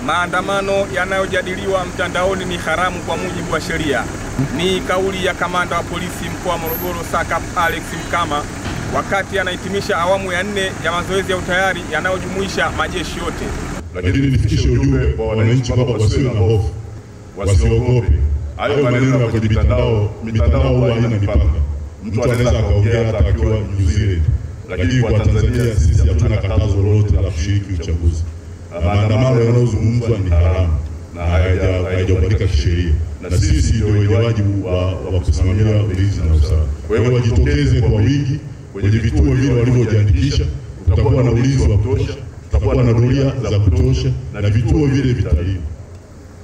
Maandamano yanayojadiliwa mtandaoni ni haramu kwa mujibu wa sheria. Ni kauli ya kamanda wa polisi mkoa wa Morogoro SACP Alex Mkama wakati anahitimisha awamu ya 4 ya mazoezi ya utayari yanayojumuisha majeshi yote. Lakini nifikishe ujumbe kwa wananchi kwamba wasiwe na hofu, wasiogope. Hayo maneno ya kwenye mitandao huwa haina mipaka. Mtu anaweza akaongea hata akiwa New Zealand. Lakini kwa Tanzania sisi hatuna katazo lolote la kushiriki uchaguzi. Maandamano yanayozungumzwa ni haramu na hayajakubalika kisheria. Na sisi ndio wenye wajibu wa kusimamia ulinzi na usalama. Kwa hiyo wajitokeze kwa wingi kwenye vituo vile walivyojiandikisha. Tutakuwa na ulinzi wa kutosha, tutakuwa na doria za kutosha na vituo vile vitalindwa.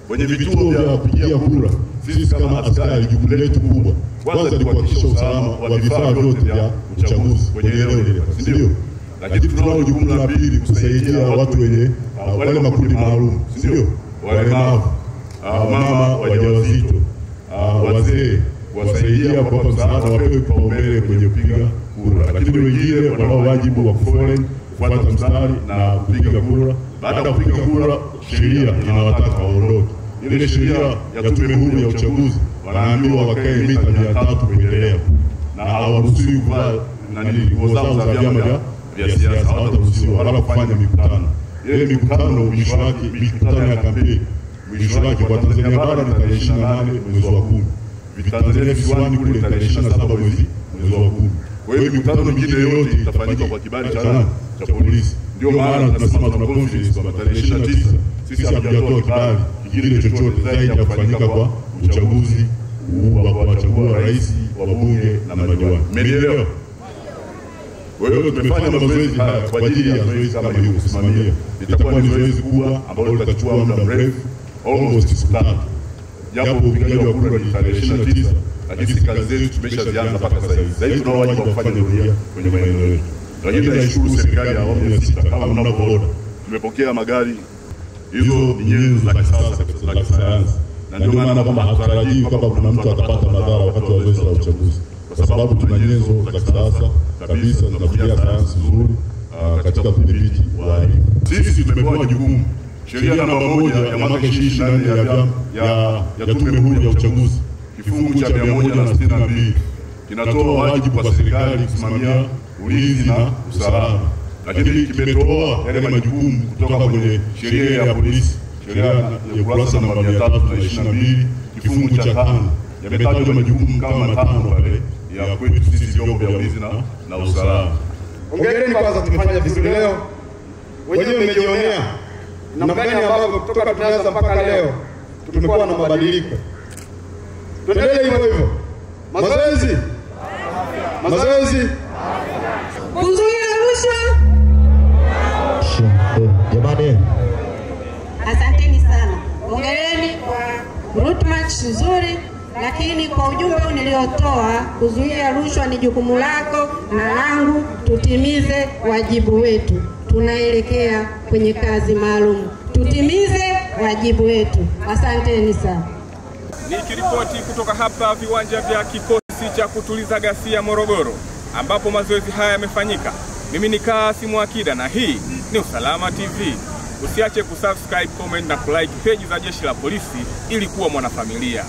Kwenye vituo vya kupigia kura, sisi kama askari jukumu letu kubwa kwanza ni kuhakikisha usalama wa vifaa vyote vya uchaguzi kwenye eneo lile, ndio. Lakini tunao jukumu la pili kusaidia watu wenye wale makundi maalum, ndio. Walemavu, mama wajawazito, wazee, wasaidia kwa msaada wapewe kipaumbele kwenye kupiga kura. Lakini wengine wanao wajibu wa kufoleni, kufuata mstari na kupiga kura. Baada ya kupiga kura, sheria inawataka waondoke. Ile sheria ya Tume Huru ya Uchaguzi wanaambiwa wakae mita 300 kuendelea. Na hawaruhusiwi kuvaa nguo zao za vyama vya siasa, hawataruhusiwa wala kufanya mikutano. Ile mikutano mwisho wake, mikutano ya kampeni mwisho wake kwa Tanzania bara ni tarehe 28 mwezi wa 10. Tanzania visiwani kule tarehe 27 mwezi wa 10. Kwa hiyo mikutano mingine yote itafanyika kwa kibali cha polisi. Ndio maana tunasema tuna confidence kwa tarehe 29 sisi hatujatoa kibali kingine chochote zaidi ya kufanyika kwa uchaguzi wa kuwachagua rais, wabunge na madiwani. Mmenielewa? Kwa hiyo tumefanya mazoezi haya kwa ajili ya zoezi kama hili kusimamia. Itakuwa ni zoezi kubwa ambalo litachukua muda mrefu, almost siku 3. Japo upigaji wa kura ni tarehe 29, lakini kazi zetu tumeshazianza mpaka sasa hivi. Sasa hivi tunao wajibu wa kufanya doria kwenye maeneo yetu. Lakini naishukuru serikali ya awamu ya 6 kama mnavyoona. Tumepokea magari, hizo ni nyenzo za kisasa za kisayansi. Na ndio maana kwamba hatutarajii kwamba kuna mtu atapata madhara wakati wa zoezi la uchaguzi. Kwa sababu tuna nyenzo za kisasa kabisa zinatumia sayansi nzuri katika kudhibiti uhalifu. Sisi tumepewa jukumu. Sheria namba 1 ya mwaka 2024 ya Tume Huru ya Uchaguzi kifungu cha 162 kinatoa wajibu kwa serikali kusimamia ulinzi na usalama. Lakini kimetoa yale majukumu kutoka kwenye sheria ya polisi, sheria ya ukurasa namba 322 kifungu cha 5. Yametajwa majukumu kama 5 pale ya kwetu sisi vyombo vya ulinzi na usalama. Hongereni kwanza, tumefanya vizuri leo. Wenyewe mmejionea namna gani ambavyo kutoka tunaanza mpaka leo tumekuwa na mabadiliko. Tuendelee hivyo hivyo. Mazoezi. Kuzuia rushwa. Jamani, Asanteni sana. Hongereni kwa route march nzuri, lakini kwa ujumbe niliotoa, kuzuia rushwa ni jukumu lako na langu, tutimize wajibu wetu. Tunaelekea kwenye kazi maalum. Tutimize wajibu wetu. Asanteni sana. Nikiripoti kutoka hapa viwanja vya kikosi cha kutuliza ghasia Morogoro ambapo mazoezi haya yamefanyika. Mimi ni Kasim Akida na hii ni Usalama TV. Usiache kusubscribe, comment na kulike page za Jeshi la Polisi ili kuwa mwanafamilia.